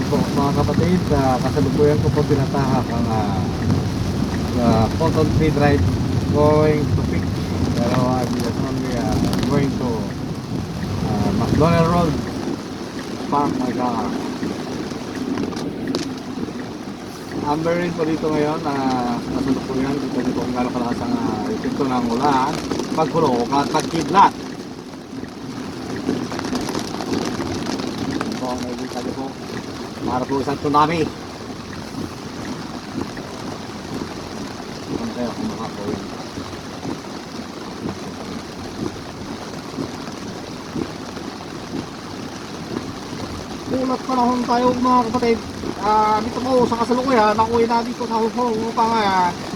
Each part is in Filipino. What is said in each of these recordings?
po mga kapatid, kasalukuyan ko po tinatahak ang Cotton Tree Drive going to Pick. Pero I'm just only going to McDonald Road, park my car. Amber rin po dito ngayon, kasalukuyan dito kung gano'ng kalakas ang epekto ng ulan, pagkulog at pagkidlat. Ito, nakikita niyo po, para po isang tsunami. Ano kayo kung makakawin? Ulat panahon tayo mga kapatid. Dito po sa kasalukuyan, nakuha na dito sa Hong Kong upang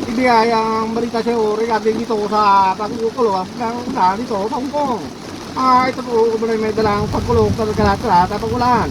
ibigay ang balita sa iyo regarding dito sa pagkukulong ng ulan dito sa Hong Kong. Ito po, may dalang pagkulong sa kalat at pag-ulan.